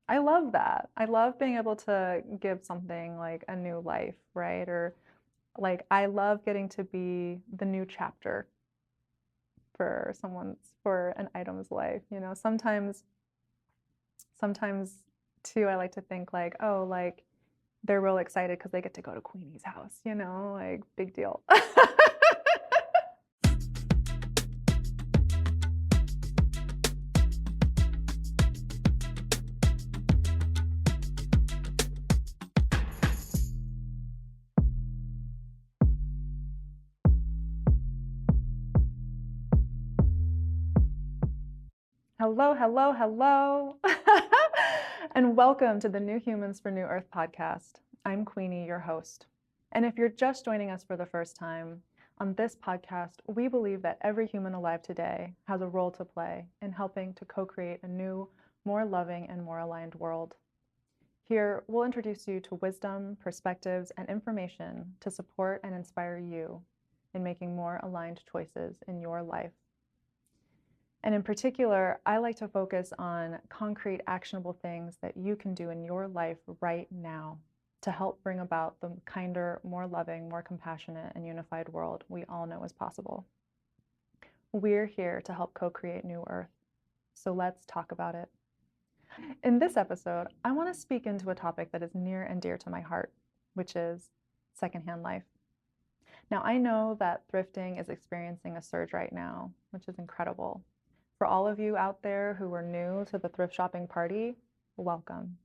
I love that. I love being able to give something like a new life, right? Or like I love getting to be the new chapter for an item's life. Sometimes too I like to think like, oh, like they're real excited because they get to go to Queenie's house, like big deal. Hello, hello, hello. And welcome to the New Humans for New Earth podcast. I'm Queenie, your host. And if you're just joining us for the first time, on this podcast, we believe that every human alive today has a role to play in helping to co-create a new, more loving and more aligned world. Here, we'll introduce you to wisdom, perspectives, and information to support and inspire you in making more aligned choices in your life. And in particular, I like to focus on concrete, actionable things that you can do in your life right now to help bring about the kinder, more loving, more compassionate, and unified world we all know is possible. We're here to help co-create New Earth. So let's talk about it. In this episode, I want to speak into a topic that is near and dear to my heart, which is secondhand life. Now, I know that thrifting is experiencing a surge right now, which is incredible. For all of you out there who are new to the thrift shopping party, welcome.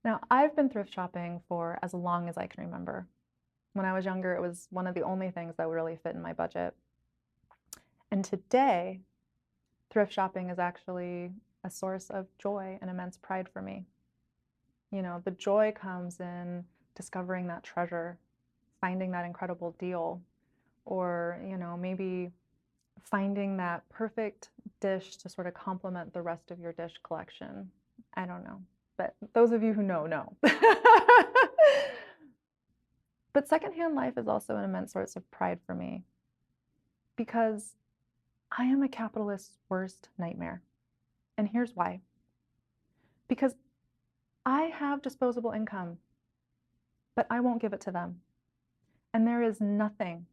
Now, I've been thrift shopping for as long as I can remember. When I was younger, it was one of the only things that would really fit in my budget. And today, thrift shopping is actually a source of joy and immense pride for me. The joy comes in discovering that treasure, finding that incredible deal, or, maybe finding that perfect dish to sort of complement the rest of your dish collection. I don't know, but those of you who know. But secondhand life is also an immense source of pride for me because I am a capitalist's worst nightmare. And here's why. Because I have disposable income, but I won't give it to them. And there is nothing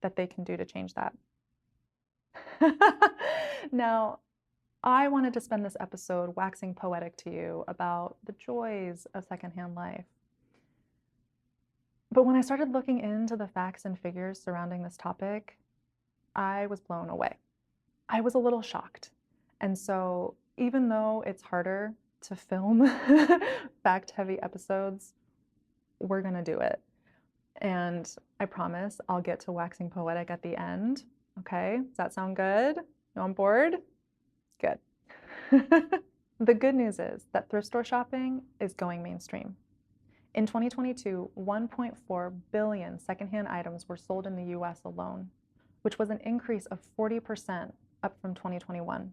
that they can do to change that. Now, I wanted to spend this episode waxing poetic to you about the joys of secondhand life. But when I started looking into the facts and figures surrounding this topic, I was blown away. I was a little shocked. And so even though it's harder to film fact-heavy episodes, we're going to do it. And I promise I'll get to waxing poetic at the end. Okay, does that sound good? You on board? Good. The good news is that thrift store shopping is going mainstream. In 2022, 1.4 billion secondhand items were sold in the US alone, which was an increase of 40% up from 2021.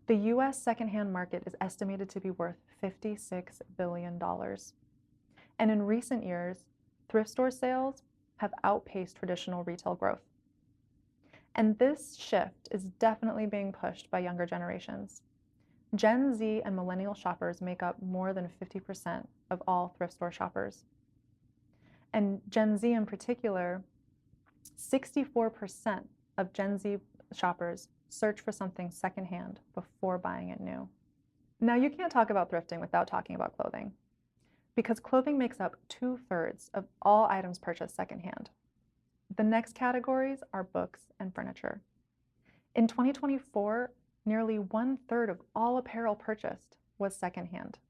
The US secondhand market is estimated to be worth $56 billion. And in recent years, thrift store sales have outpaced traditional retail growth. And this shift is definitely being pushed by younger generations. Gen Z and millennial shoppers make up more than 50% of all thrift store shoppers. And Gen Z in particular, 64% of Gen Z shoppers search for something secondhand before buying it new. Now, you can't talk about thrifting without talking about clothing, because clothing makes up 2/3 of all items purchased secondhand. The next categories are books and furniture. In 2024, nearly 1/3 of all apparel purchased was secondhand.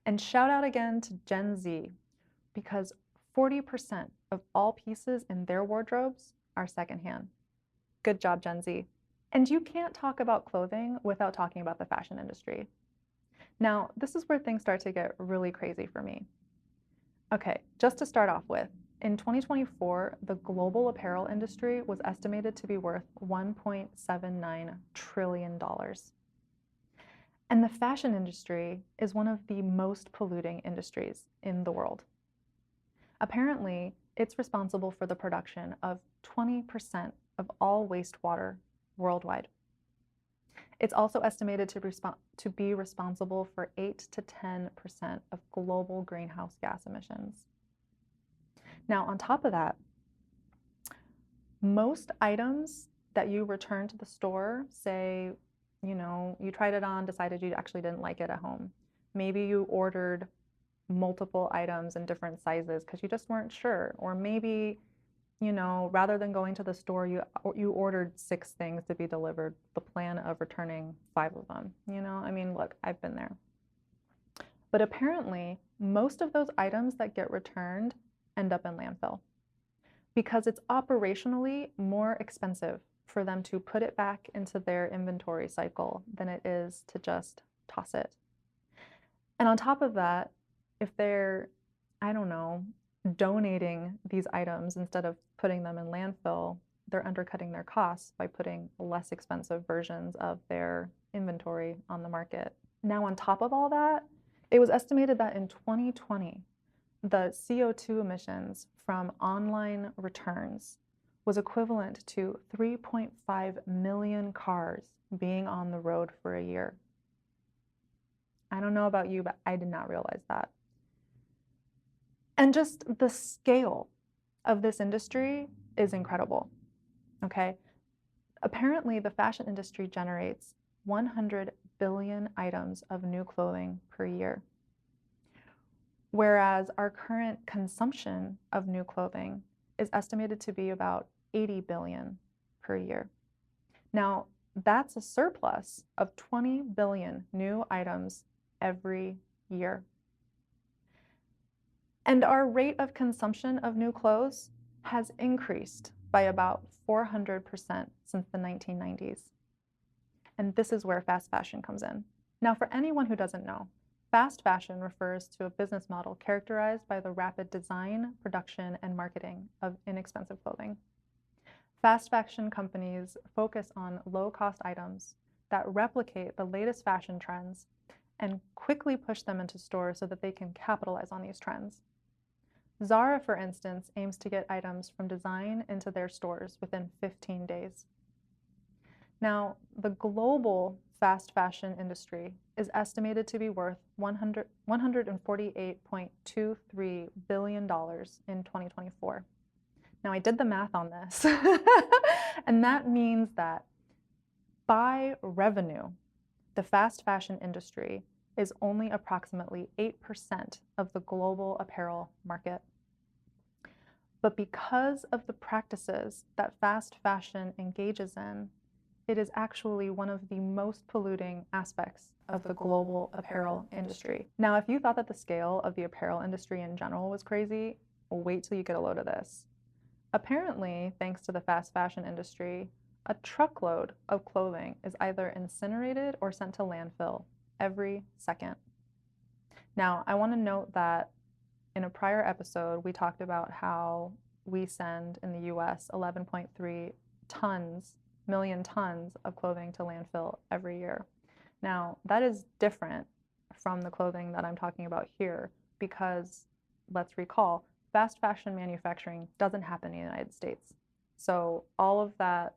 And shout out again to Gen Z, because 40% of all pieces in their wardrobes are secondhand. Good job, Gen Z. And you can't talk about clothing without talking about the fashion industry. Now, this is where things start to get really crazy for me. Okay, just to start off with, in 2024, the global apparel industry was estimated to be worth $1.79 trillion. And the fashion industry is one of the most polluting industries in the world. Apparently, it's responsible for the production of 20% of all wastewater worldwide. It's also estimated to be responsible for 8 to 10% of global greenhouse gas emissions. Now, on top of that, most items that you return to the store, say, you tried it on, decided you actually didn't like it at home. Maybe you ordered multiple items in different sizes because you just weren't sure. Or maybe, rather than going to the store, you ordered 6 things to be delivered, the plan of returning 5 of them. Look, I've been there. But apparently, most of those items that get returned end up in landfill because it's operationally more expensive for them to put it back into their inventory cycle than it is to just toss it. And on top of that, if they're, donating these items instead of putting them in landfill, they're undercutting their costs by putting less expensive versions of their inventory on the market. Now, on top of all that, it was estimated that in 2020, the CO2 emissions from online returns was equivalent to 3.5 million cars being on the road for a year. I don't know about you, but I did not realize that. And just the scale of this industry is incredible, okay? Apparently, the fashion industry generates 100 billion items of new clothing per year, whereas our current consumption of new clothing is estimated to be about 80 billion per year. Now, that's a surplus of 20 billion new items every year. And our rate of consumption of new clothes has increased by about 400% since the 1990s. And this is where fast fashion comes in. Now, for anyone who doesn't know, fast fashion refers to a business model characterized by the rapid design, production, and marketing of inexpensive clothing. Fast fashion companies focus on low-cost items that replicate the latest fashion trends and quickly push them into stores so that they can capitalize on these trends. Zara, for instance, aims to get items from design into their stores within 15 days. Now, the global fast fashion industry is estimated to be worth $148.23 billion in 2024. Now, I did the math on this, and that means that by revenue, the fast fashion industry is only approximately 8% of the global apparel market. But because of the practices that fast fashion engages in, it is actually one of the most polluting aspects of the global apparel industry. Now, if you thought that the scale of the apparel industry in general was crazy, wait till you get a load of this. Apparently, thanks to the fast fashion industry, a truckload of clothing is either incinerated or sent to landfill every second. Now, I want to note that in a prior episode, we talked about how we send in the US 11.3 million tons of clothing to landfill every year. Now, that is different from the clothing that I'm talking about here because, let's recall, fast fashion manufacturing doesn't happen in the United States. So all of that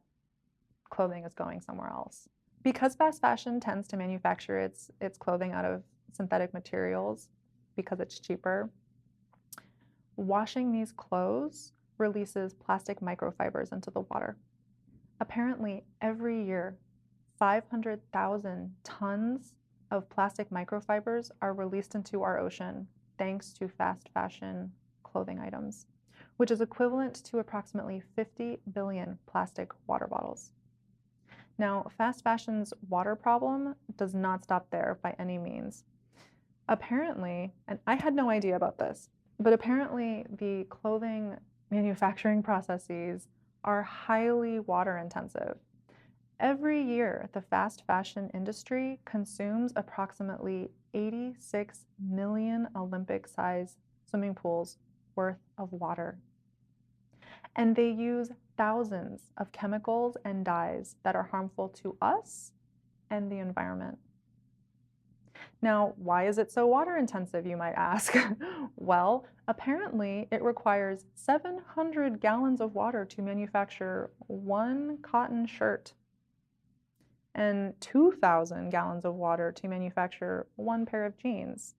clothing is going somewhere else. Because fast fashion tends to manufacture its clothing out of synthetic materials because it's cheaper, washing these clothes releases plastic microfibers into the water. Apparently, every year, 500,000 tons of plastic microfibers are released into our ocean thanks to fast fashion clothing items, which is equivalent to approximately 50 billion plastic water bottles. Now, fast fashion's water problem does not stop there by any means. Apparently, and I had no idea about this, but apparently the clothing manufacturing processes are highly water intensive. Every year, the fast fashion industry consumes approximately 86 million Olympic-sized swimming pools worth of water. And they use thousands of chemicals and dyes that are harmful to us and the environment. Now, why is it so water intensive, you might ask? Well, apparently it requires 700 gallons of water to manufacture one cotton shirt. and 2,000 gallons of water to manufacture one pair of jeans.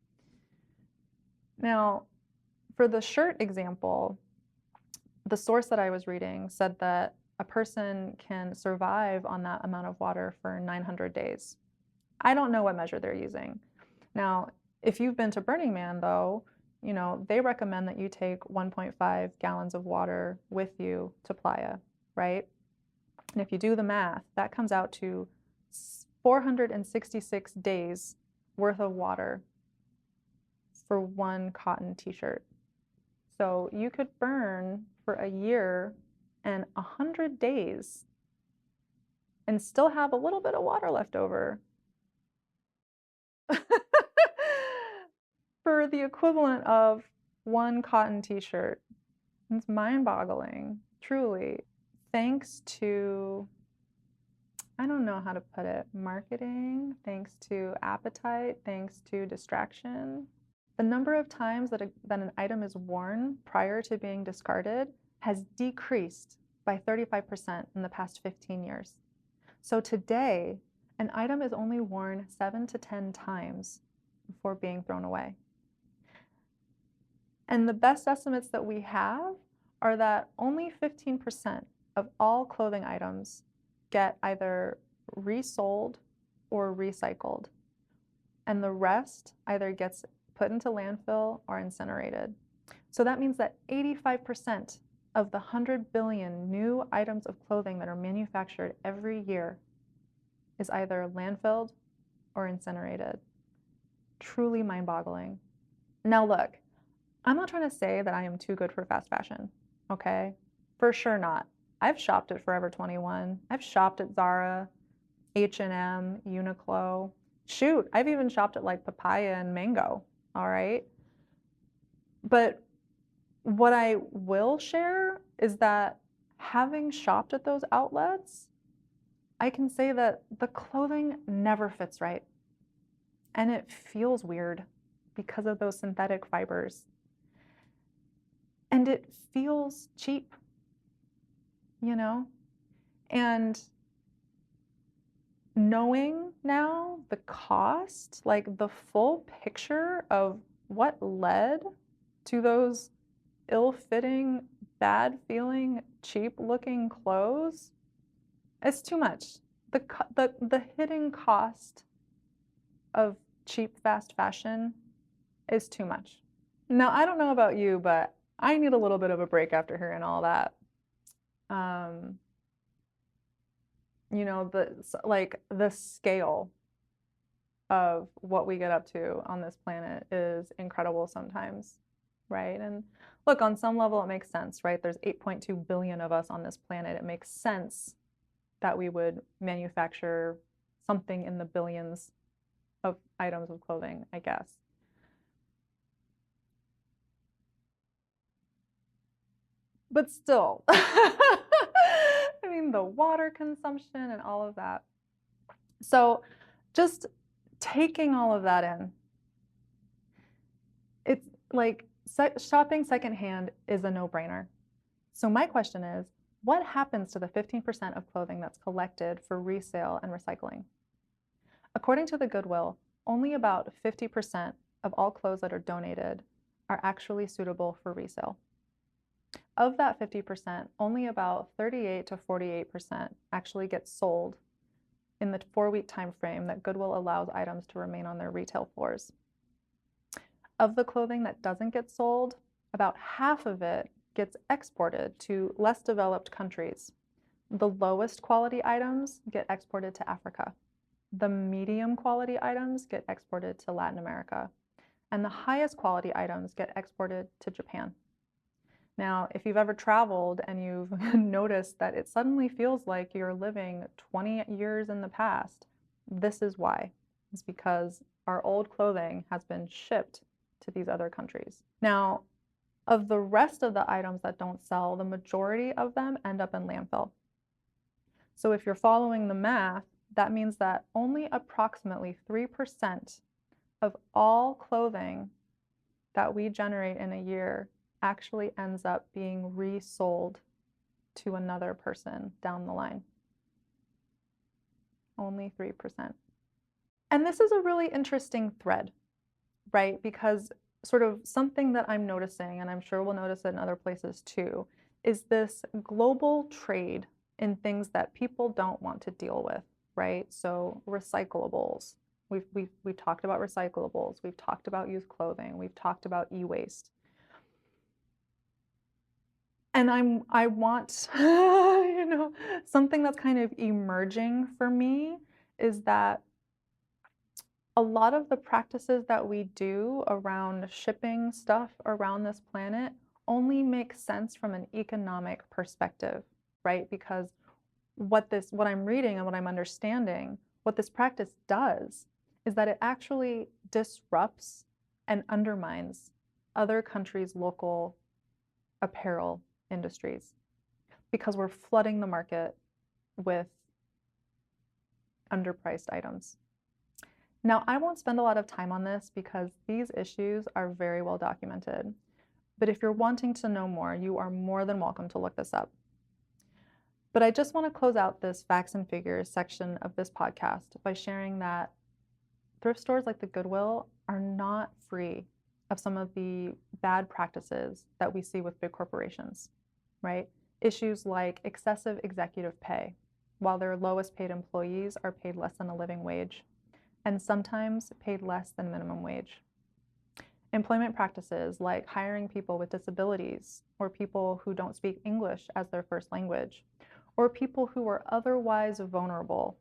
Now, for the shirt example, the source that I was reading said that a person can survive on that amount of water for 900 days. I don't know what measure they're using. Now, if you've been to Burning Man, though, you know, they recommend that you take 1.5 gallons of water with you to Playa, right? And if you do the math, that comes out to 466 days worth of water for one cotton t-shirt. So you could burn for a year and 100 days and still have a little bit of water left over. For the equivalent of one cotton t-shirt. It's mind-boggling, truly. Thanks to, I don't know how to put it, marketing, thanks to appetite, thanks to distraction. The number of times that an item is worn prior to being discarded has decreased by 35% in the past 15 years. So today, an item is only worn 7 to 10 times before being thrown away. And the best estimates that we have are that only 15% of all clothing items get either resold or recycled. And the rest either gets put into landfill or incinerated. So that means that 85% of the 100 billion new items of clothing that are manufactured every year is either landfilled or incinerated. Truly mind-boggling. Now look, I'm not trying to say that I am too good for fast fashion, okay? For sure not. I've shopped at Forever 21. I've shopped at Zara, H&M, Uniqlo. Shoot, I've even shopped at like Papaya and Mango, all right? But what I will share is that having shopped at those outlets, I can say that the clothing never fits right. And it feels weird because of those synthetic fibers. And it feels cheap, you know? And knowing now the cost, like the full picture of what led to those ill-fitting, bad-feeling, cheap-looking clothes, it's too much. The hidden cost of cheap, fast fashion is too much. Now, I don't know about you, but I need a little bit of a break after hearing all that. You know, the scale of what we get up to on this planet is incredible sometimes, right? And look, on some level, it makes sense, right? There's 8.2 billion of us on this planet. It makes sense that we would manufacture something in the billions of items of clothing, I guess. But still, I mean, the water consumption and all of that. So just taking all of that in, it's like shopping secondhand is a no-brainer. So my question is, what happens to the 15% of clothing that's collected for resale and recycling? According to the Goodwill, only about 50% of all clothes that are donated are actually suitable for resale. Of that 50%, only about 38 to 48% actually get sold in the 4-week time frame that Goodwill allows items to remain on their retail floors. Of the clothing that doesn't get sold, about half of it gets exported to less developed countries. The lowest quality items get exported to Africa. The medium quality items get exported to Latin America. And the highest quality items get exported to Japan. Now, if you've ever traveled and you've noticed that it suddenly feels like you're living 20 years in the past, this is why. It's because our old clothing has been shipped to these other countries. Now, of the rest of the items that don't sell, the majority of them end up in landfill. So if you're following the math, that means that only approximately 3% of all clothing that we generate in a year actually ends up being resold to another person down the line. only 3%. And this is a really interesting thread, right? Because sort of something that I'm noticing, and I'm sure we'll notice it in other places too, is this global trade in things that people don't want to deal with, right? So recyclables. We've talked about recyclables. We've talked about used clothing. We've talked about e-waste. And I want, something that's kind of emerging for me is that a lot of the practices that we do around shipping stuff around this planet only make sense from an economic perspective, right? Because what I'm reading and what I'm understanding, what this practice does is that it actually disrupts and undermines other countries' local apparel industries because we're flooding the market with underpriced items. Now, I won't spend a lot of time on this because these issues are very well documented. But if you're wanting to know more, you are more than welcome to look this up. But I just want to close out this facts and figures section of this podcast by sharing that thrift stores like the Goodwill are not free of some of the bad practices that we see with big corporations, right? Issues like excessive executive pay, while their lowest paid employees are paid less than a living wage, and sometimes paid less than minimum wage. Employment practices like hiring people with disabilities, or people who don't speak English as their first language, or people who are otherwise vulnerable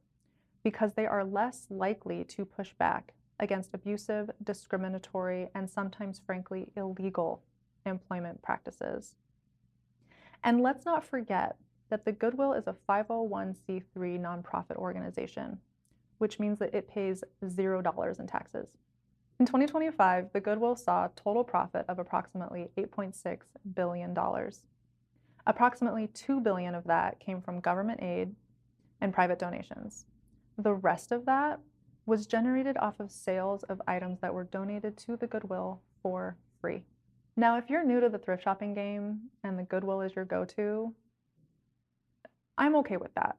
because they are less likely to push back against abusive, discriminatory, and sometimes, frankly, illegal employment practices. And let's not forget that the Goodwill is a 501c3 nonprofit organization, which means that it pays $0 in taxes. In 2025, the Goodwill saw a total profit of approximately $8.6 billion. Approximately $2 billion of that came from government aid and private donations. The rest of that was generated off of sales of items that were donated to the Goodwill for free. Now, if you're new to the thrift shopping game and the Goodwill is your go-to, I'm okay with that,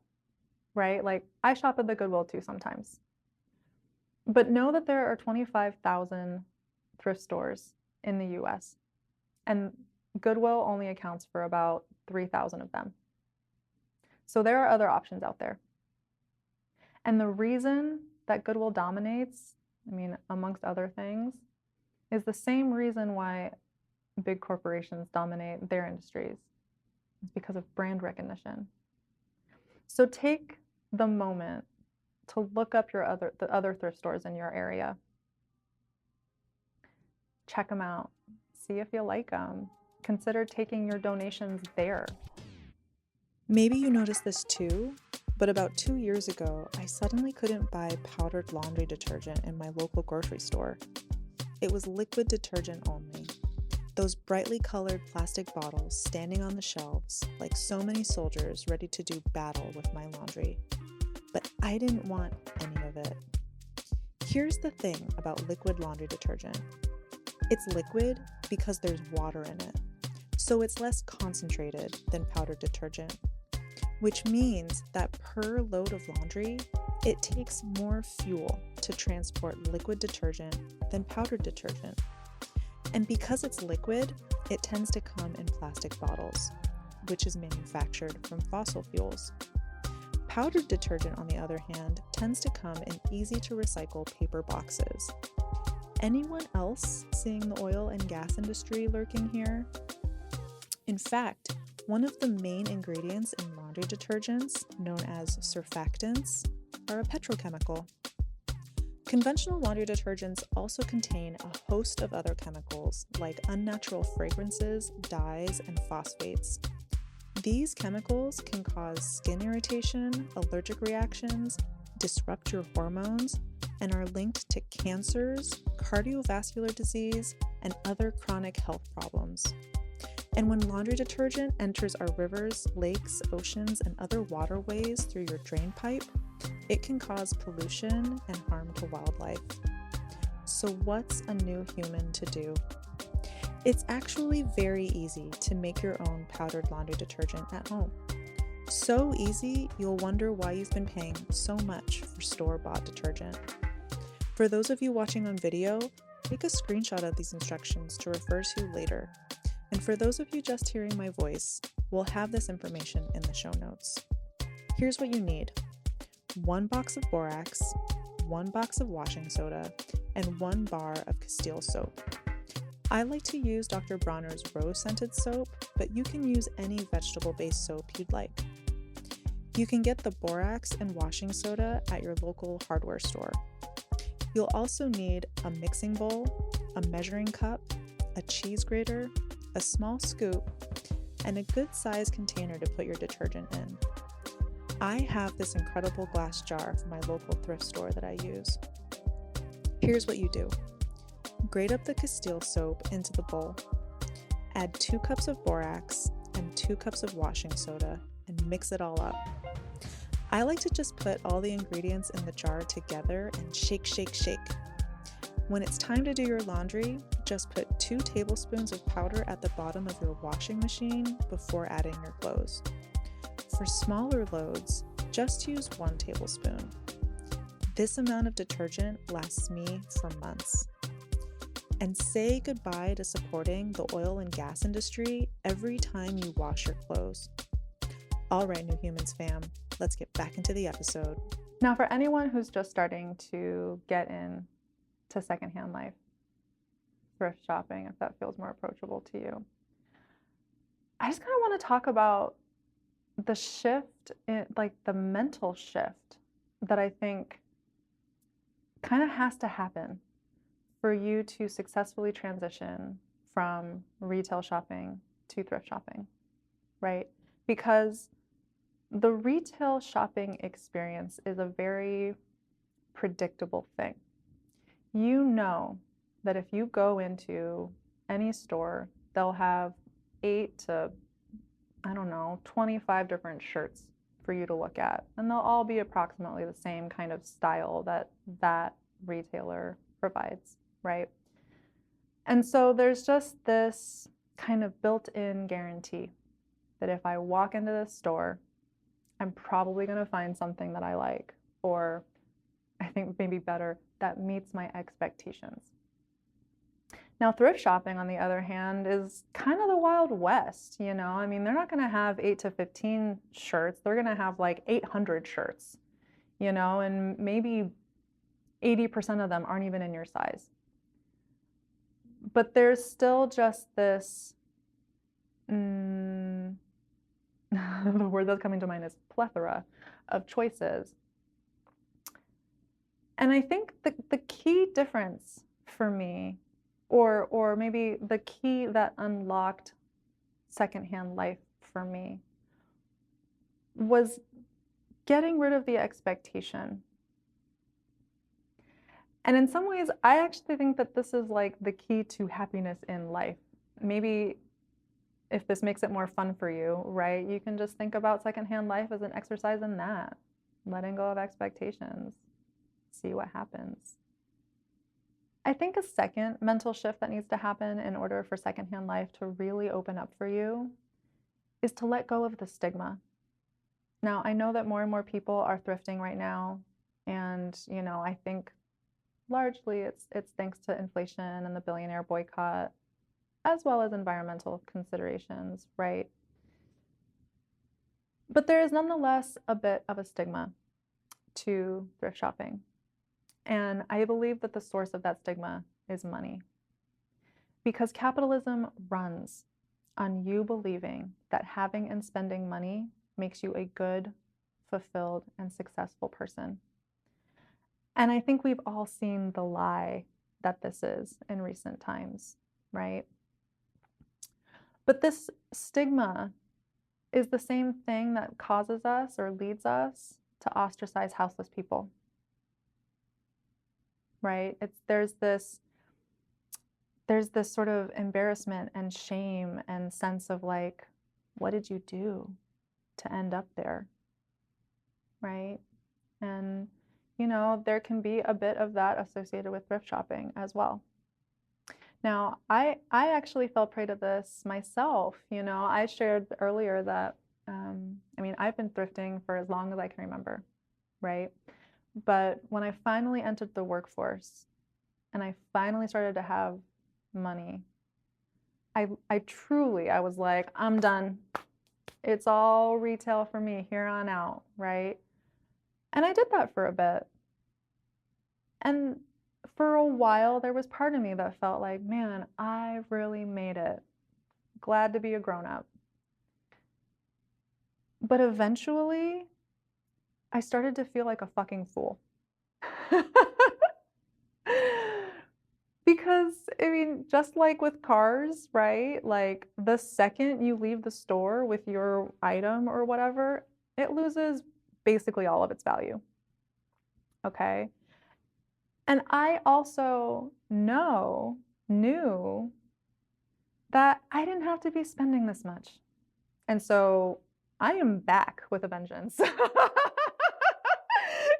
right? Like, I shop at the Goodwill too sometimes. But know that there are 25,000 thrift stores in the US, and Goodwill only accounts for about 3,000 of them. So there are other options out there. And the reason that Goodwill dominates, amongst other things, is the same reason why big corporations dominate their industries. It's because of brand recognition. So take the moment to look up the other thrift stores in your area. Check them out. See if you like them. Consider taking your donations there. Maybe you noticed this too, but about 2 years ago, I suddenly couldn't buy powdered laundry detergent in my local grocery store. It was liquid detergent only. Those brightly colored plastic bottles standing on the shelves like so many soldiers ready to do battle with my laundry. But I didn't want any of it. Here's the thing about liquid laundry detergent. It's liquid because there's water in it, so it's less concentrated than powdered detergent, which means that per load of laundry, it takes more fuel to transport liquid detergent than powdered detergent. And because it's liquid, it tends to come in plastic bottles, which is manufactured from fossil fuels. Powdered detergent, on the other hand, tends to come in easy-to-recycle paper boxes. Anyone else seeing the oil and gas industry lurking here? In fact, one of the main ingredients in laundry detergents, known as surfactants, are a petrochemical. Conventional laundry detergents also contain a host of other chemicals like unnatural fragrances, dyes, and phosphates. These chemicals can cause skin irritation, allergic reactions, disrupt your hormones, and are linked to cancers, cardiovascular disease, and other chronic health problems. And when laundry detergent enters our rivers, lakes, oceans, and other waterways through your drain pipe, it can cause pollution and harm to wildlife. So what's a new human to do? It's actually very easy to make your own powdered laundry detergent at home. So easy, you'll wonder why you've been paying so much for store-bought detergent. For those of you watching on video, take a screenshot of these instructions to refer to later. And for those of you just hearing my voice, we'll have this information in the show notes. Here's what you need: 1 box of borax, 1 box of washing soda, and 1 bar of Castile soap. I like to use Dr. Bronner's rose-scented soap, but you can use any vegetable-based soap you'd like. You can get the borax and washing soda at your local hardware store. You'll also need a mixing bowl, a measuring cup, a cheese grater, a small scoop, and a good-sized container to put your detergent in. I have this incredible glass jar from my local thrift store that I use. Here's what you do. Grate up the Castile soap into the bowl. Add 2 cups of borax and 2 cups of washing soda and mix it all up. I like to just put all the ingredients in the jar together and shake, shake, shake. When it's time to do your laundry, just put 2 tablespoons of powder at the bottom of your washing machine before adding your clothes. For smaller loads, just use 1 tablespoon. This amount of detergent lasts me for months. And say goodbye to supporting the oil and gas industry every time you wash your clothes. All right, New Humans fam, let's get back into the episode. Now, for anyone who's just starting to get into secondhand life, thrift shopping, if that feels more approachable to you, I just kind of want to talk about the shift, like the mental shift that I think kind of has to happen for you to successfully transition from retail shopping to thrift shopping, right? Because the retail shopping experience is a very predictable thing. You know that if you go into any store, they'll have 8 to, 25 different shirts for you to look at. And they'll all be approximately the same kind of style that that retailer provides, right? And so there's just this kind of built-in guarantee that if I walk into this store, I'm probably going to find something that I like, or I think maybe better, that meets my expectations. Now, thrift shopping, on the other hand, is kind of the Wild West, you know? I mean, they're not going to have 8 to 15 shirts. They're going to have like 800 shirts, you know, and maybe 80% of them aren't even in your size. But there's still just this, the word that's coming to mind is plethora of choices. And I think the key difference for me, or maybe the key that unlocked secondhand life for me, was getting rid of the expectation. And in some ways, I actually think that this is like the key to happiness in life. Maybe if this makes it more fun for you, right? You can just think about secondhand life as an exercise in that, letting go of expectations, see what happens. I think a second mental shift that needs to happen in order for secondhand life to really open up for you is to let go of the stigma. Now, I know that more and more people are thrifting right now, and I think largely it's thanks to inflation and the billionaire boycott, as well as environmental considerations, right? But there is nonetheless a bit of a stigma to thrift shopping. And I believe that the source of that stigma is money. Because capitalism runs on you believing that having and spending money makes you a good, fulfilled, and successful person. And I think we've all seen the lie that this is in recent times, right? But this stigma is the same thing that causes us or leads us to ostracize houseless people, right? There's this sort of embarrassment and shame and sense of like, what did you do to end up there, right? And there can be a bit of that associated with thrift shopping as well. Now, I actually fell prey to this myself. I shared earlier that I mean, I've been thrifting for as long as I can remember, right? But when I finally entered the workforce and I finally started to have money, I truly, I was like, I'm done. It's all retail for me here on out, right? And I did that for a bit. And for a while, there was part of me that felt like, man, I really made it. Glad to be a grown up. But eventually, I started to feel like a fucking fool. Because, I mean, just like with cars, right? Like the second you leave the store with your item or whatever, it loses basically all of its value. Okay. And I also knew that I didn't have to be spending this much. And so I am back with a vengeance.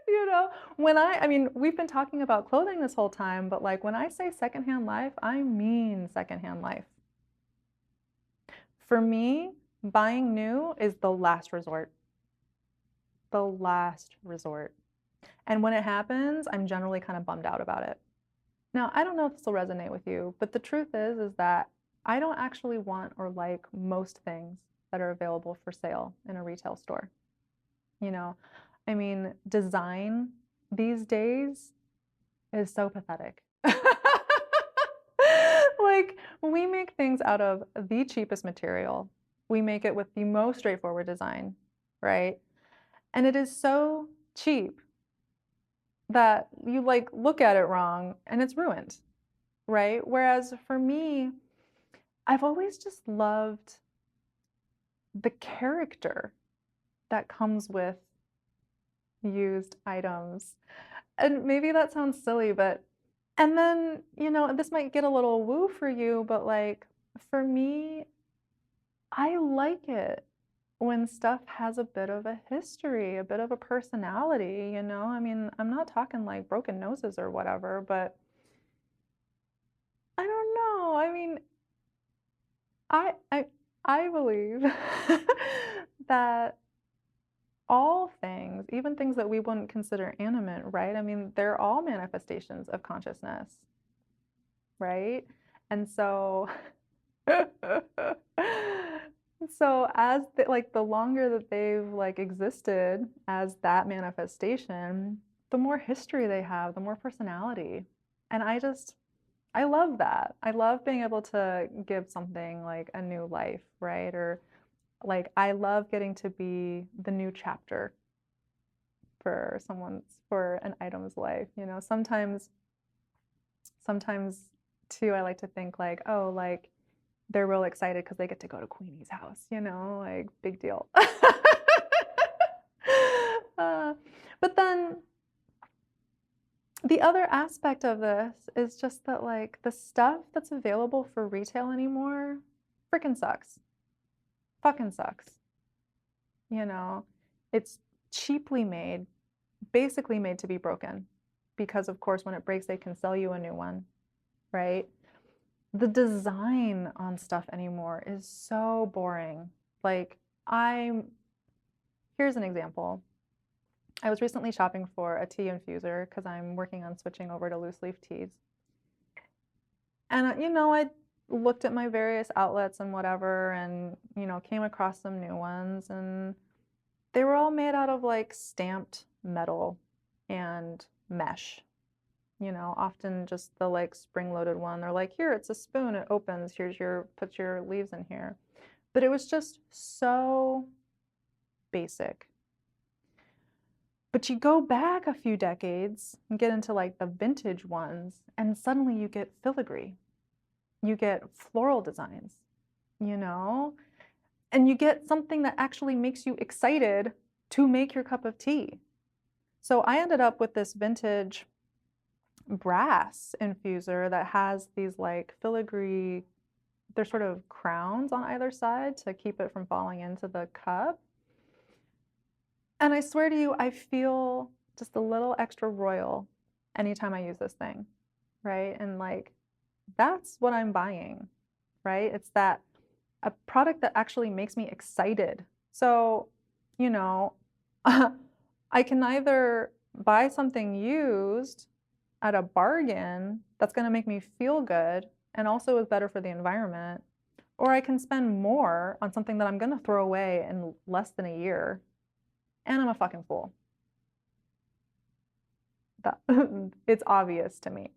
You know, I mean, we've been talking about clothing this whole time, but like when I say secondhand life, I mean secondhand life. For me, buying new is the last resort. The last resort. And when it happens, I'm generally kind of bummed out about it. Now, I don't know if this will resonate with you, but the truth is that I don't actually want or like most things that are available for sale in a retail store. You know, I mean, design these days is so pathetic. Like, we make things out of the cheapest material. We make it with the most straightforward design, right? And it is so cheap that you like look at it wrong and it's ruined, right? Whereas for me, I've always just loved the character that comes with used items. And maybe that sounds silly, but and then, this might get a little woo for you, but like for me, I like it when stuff has a bit of a history, a bit of a personality. I mean, I'm not talking like broken noses or whatever, but I don't know. I mean, I believe that all things, even things that we wouldn't consider animate, right? I mean, they're all manifestations of consciousness, right? And so so as like the longer that they've like existed as that manifestation, the more history they have, the more personality. And I love that. I love being able to give something like a new life, right? Or like I love getting to be the new chapter for an item's life. Sometimes too, I like to think like, oh, like they're real excited because they get to go to Queenie's house, like big deal. uh, but then the other aspect of this is just that like the stuff that's available for retail anymore freaking sucks. Fucking sucks. It's cheaply made, basically made to be broken because of course when it breaks they can sell you a new one, right? The design on stuff anymore is so boring. Like here's an example. I was recently shopping for a tea infuser because I'm working on switching over to loose leaf teas. And I looked at my various outlets and whatever and came across some new ones and they were all made out of like stamped metal and mesh. Often just the like spring-loaded one. They're like, here, it's a spoon, it opens. Put your leaves in here. But it was just so basic. But you go back a few decades and get into like the vintage ones, and suddenly you get filigree. You get floral designs, and you get something that actually makes you excited to make your cup of tea. So I ended up with this vintage brass infuser that has these like filigree, they're sort of crowns on either side to keep it from falling into the cup. And I swear to you, I feel just a little extra royal anytime I use this thing, right? And like, that's what I'm buying, right? It's that a product that actually makes me excited So, you know, I can either buy something used at a bargain that's going to make me feel good and also is better for the environment, or I can spend more on something that I'm going to throw away in less than a year, and I'm a fucking fool. That, it's obvious to me.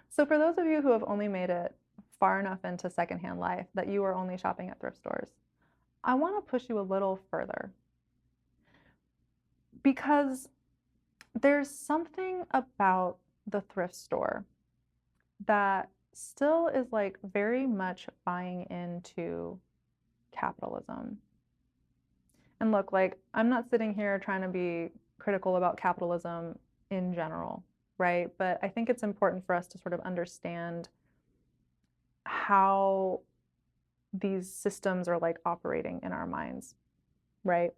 So for those of you who have only made it far enough into secondhand life that you are only shopping at thrift stores, I want to push you a little further, because there's something about the thrift store that still is like very much buying into capitalism. And look, like, I'm not sitting here trying to be critical about capitalism in general, right? But I think it's important for us to sort of understand how these systems are like operating in our minds, right?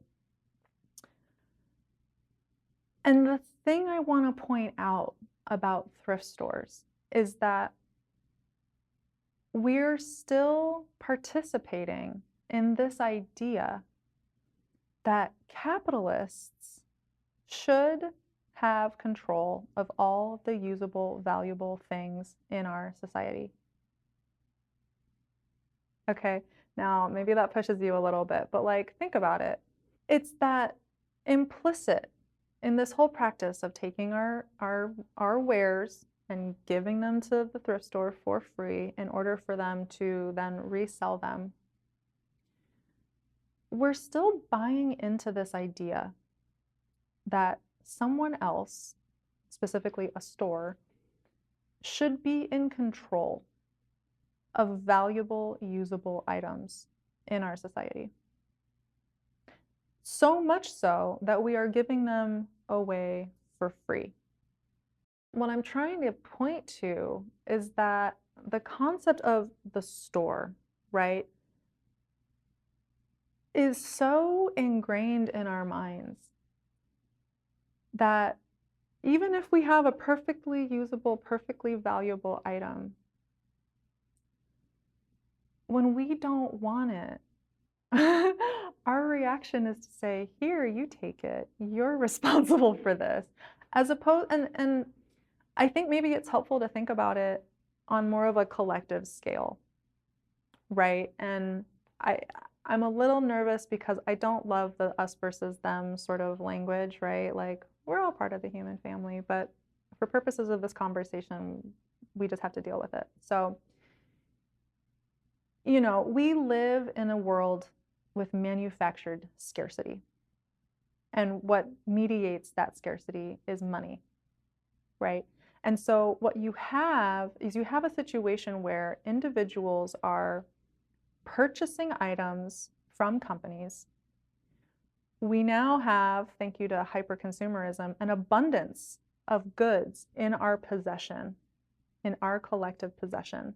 And the thing I want to point out about thrift stores is that we're still participating in this idea that capitalists should have control of all the usable, valuable things in our society. Okay, now maybe that pushes you a little bit, but like, think about it. It's that implicit in this whole practice of taking our wares and giving them to the thrift store for free in order for them to then resell them. We're still buying into this idea that someone else, specifically a store, should be in control of valuable, usable items in our society. So much so that we are giving them away for free. What I'm trying to point to is that the concept of the store, right, is so ingrained in our minds that even if we have a perfectly usable, perfectly valuable item, when we don't want it, our reaction is to say, here, you take it. You're responsible for this. As opposed, and I think maybe it's helpful to think about it on more of a collective scale, right? And I I'm a little nervous because I don't love the us versus them sort of language, right? Like, we're all part of the human family, but for purposes of this conversation, we just have to deal with it. So, we live in a world with manufactured scarcity. And what mediates that scarcity is money, right? And so what you have is you have a situation where individuals are purchasing items from companies. We now have, thank you to hyperconsumerism, an abundance of goods in our possession, in our collective possession.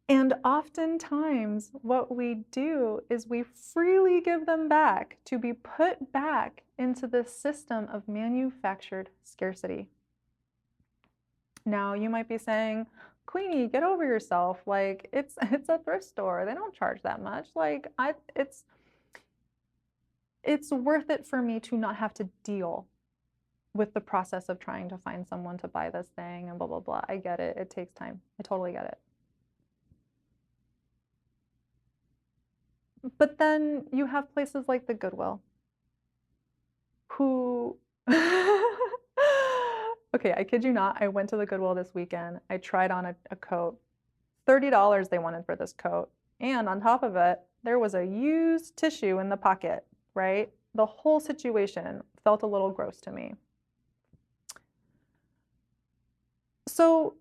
And oftentimes, what we do is we freely give them back to be put back into this system of manufactured scarcity. Now, you might be saying, Queenie, get over yourself. Like, it's a thrift store. They don't charge that much. Like, it's worth it for me to not have to deal with the process of trying to find someone to buy this thing and blah, blah, blah. I get it. It takes time. I totally get it. But then you have places like the Goodwill who okay, I kid you not, I went to the Goodwill this weekend. I tried on a coat. $30 they wanted for this coat. And on top of it, there was a used tissue in the pocket, right? The whole situation felt a little gross to me. So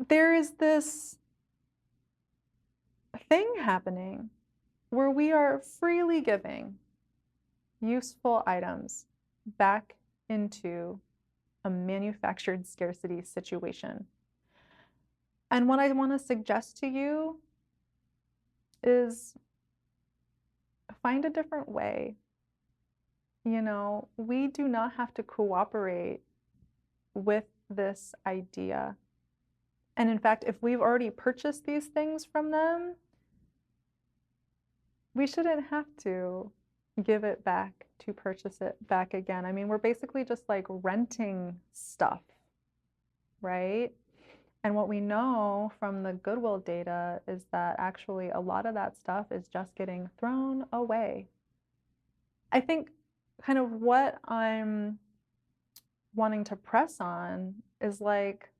there is this thing happening where we are freely giving useful items back into a manufactured scarcity situation. And what I want to suggest to you is find a different way. We do not have to cooperate with this idea And in fact, if we've already purchased these things from them, we shouldn't have to give it back to purchase it back again. I mean, we're basically just like renting stuff, right? And what we know from the Goodwill data is that actually a lot of that stuff is just getting thrown away. I think kind of what I'm wanting to press on is like,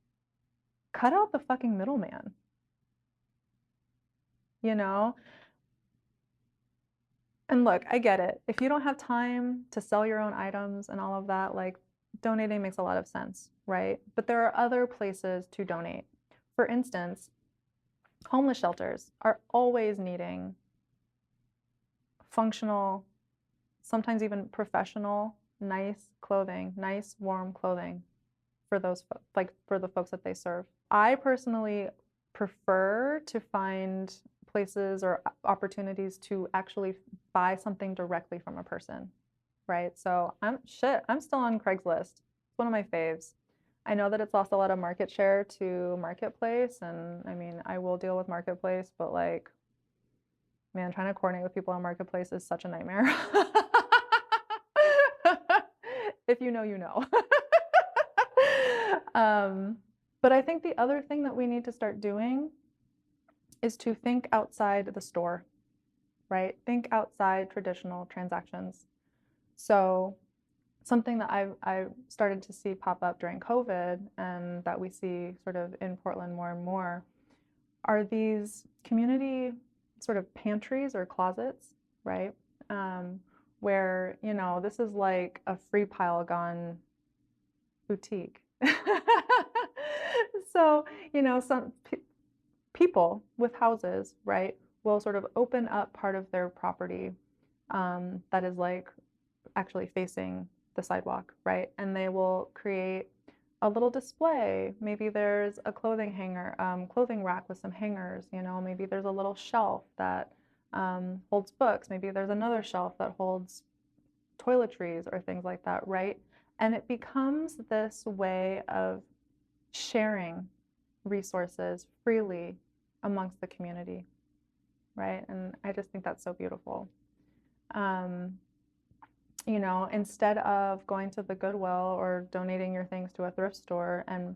cut out the fucking middleman, you know? And look, I get it. If you don't have time to sell your own items and all of that, like donating makes a lot of sense, right? But there are other places to donate. For instance, homeless shelters are always needing functional, sometimes even professional, nice clothing, nice warm clothing for those like for the folks that they serve. I personally prefer to find places or opportunities to actually buy something directly from a person, right? So I'm still on Craigslist. It's one of my faves. I know that it's lost a lot of market share to Marketplace, and I mean, I will deal with Marketplace, but like, man, trying to coordinate with people on Marketplace is such a nightmare. If you know, you know. But I think the other thing that we need to start doing is to think outside the store, right? Think outside traditional transactions. So something that I've started to see pop up during COVID and that we see sort of in Portland more and more are these community sort of pantries or closets, right? Where, you know, this is like a free pile gone boutique. So, you know, some people with houses, right, will sort of open up part of their property that is like actually facing the sidewalk, right? And they will create a little display. Maybe there's a clothing hanger, clothing rack with some hangers, you know, maybe there's a little shelf that holds books. Maybe there's another shelf that holds toiletries or things like that, right? And it becomes this way of sharing resources freely amongst the community, right? And I just think that's so beautiful. You know, instead of going to the Goodwill or donating your things to a thrift store and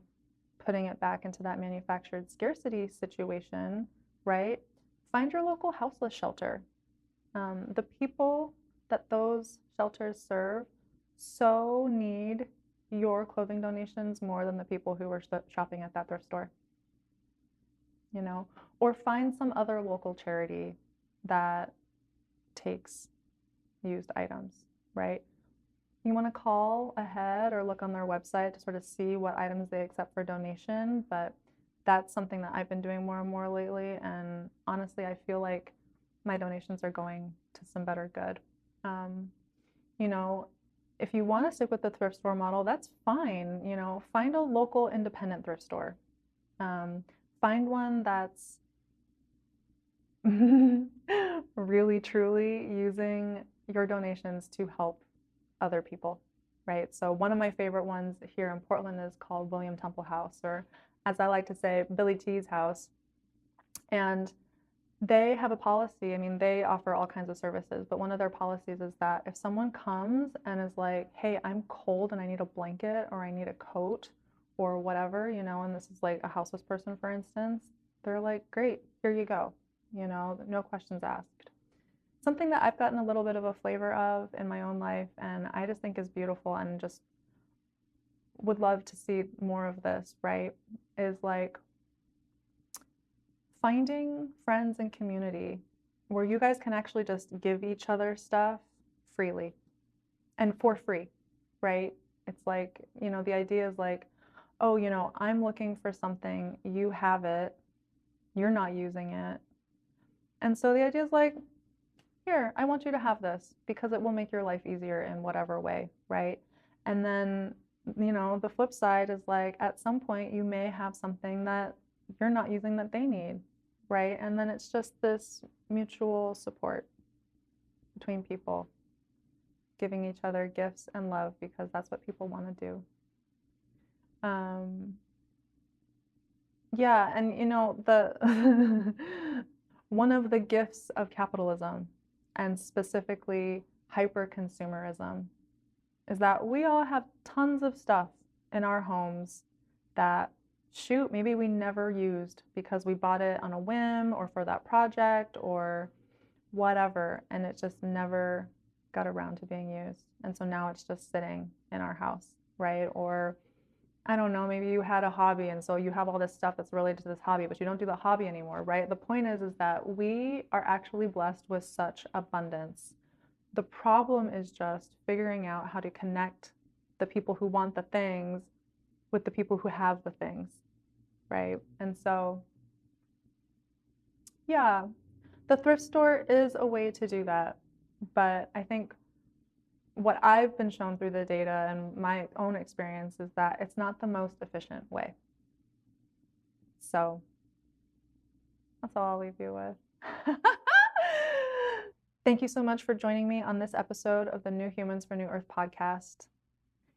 putting it back into that manufactured scarcity situation, right? Find your local houseless shelter. The people that those shelters serve so need your clothing donations more than the people who are shopping at that thrift store, you know, or find some other local charity that takes used items, right? You want to call ahead or look on their website to sort of see what items they accept for donation, but that's something that I've been doing more and more lately, and honestly, I feel like my donations are going to some better good. You know, if you want to stick with the thrift store model, that's fine. You know, find a local independent thrift store. Find one that's really, truly using your donations to help other people, right? So one of my favorite ones here in Portland is called William Temple House, or as I like to say, Billy T's house. And they have a policy. I mean, they offer all kinds of services, but one of their policies is that if someone comes and is like, hey, I'm cold and I need a blanket or I need a coat or whatever, you know, and this is like a houseless person, for instance, they're like, great, here you go, you know, no questions asked. Something that I've gotten a little bit of a flavor of in my own life, and I just think is beautiful and just would love to see more of this, right, is like finding friends and community where you guys can actually just give each other stuff freely and for free, right? It's like, you know, the idea is like, oh, you know, I'm looking for something, you have it, you're not using it. And so the idea is like, here, I want you to have this because it will make your life easier in whatever way, right? And then, you know, the flip side is like, at some point, you may have something that you're not using that they need, right? And then it's just this mutual support between people, giving each other gifts and love because that's what people want to do. Yeah, and the one of the gifts of capitalism and specifically hyper consumerism is that we all have tons of stuff in our homes that, shoot, maybe we never used because we bought it on a whim or for that project or whatever, and it just never got around to being used. And so now it's just sitting in our house, right? Or I don't know, maybe you had a hobby and so you have all this stuff that's related to this hobby, but you don't do the hobby anymore, right? The point is that we are actually blessed with such abundance. The problem is just figuring out how to connect the people who want the things with the people who have the things, right? And so, yeah, the thrift store is a way to do that. But I think what I've been shown through the data and my own experience is that it's not the most efficient way. So that's all I'll leave you with. Thank you so much for joining me on this episode of the New Humans for New Earth podcast.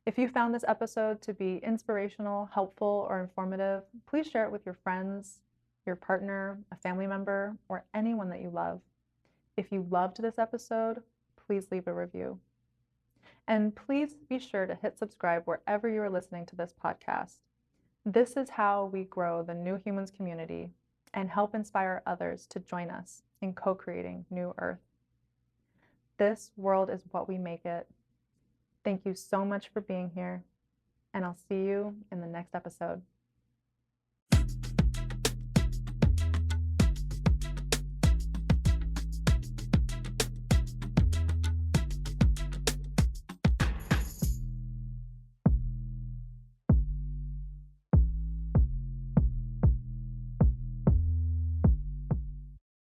If you found this episode to be inspirational, helpful, or informative, please share it with your friends, your partner, a family member, or anyone that you love. If you loved this episode, please leave a review. And please be sure to hit subscribe wherever you are listening to this podcast. This is how we grow the New Humans community and help inspire others to join us in co-creating New Earth. This world is what we make it. Thank you so much for being here, and I'll see you in the next episode.